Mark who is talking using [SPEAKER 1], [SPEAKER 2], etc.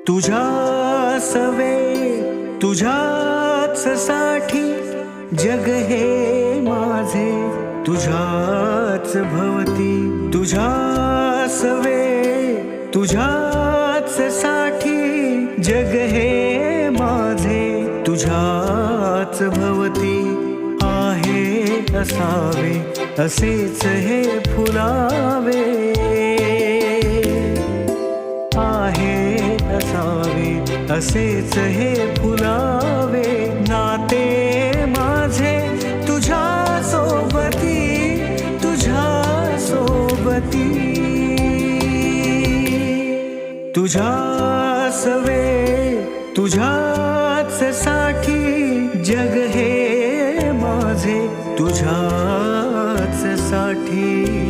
[SPEAKER 1] तुझ्याच वे तुझ्याच साठी जग हे माझे तुझ्याच भवती. तुझ्याच वे तुझ्याच साठी जग हे माझे तुझ्याच भवती. आहे असावे असेच हे फुलावे, आहे असावे असेच हे फुलावे. नाते माझे तुझ्या सोबती, तुझ्या सोबती. तुझ्याच वे तुझ्याच साठी जग हे माझे तुझ्याच साठी.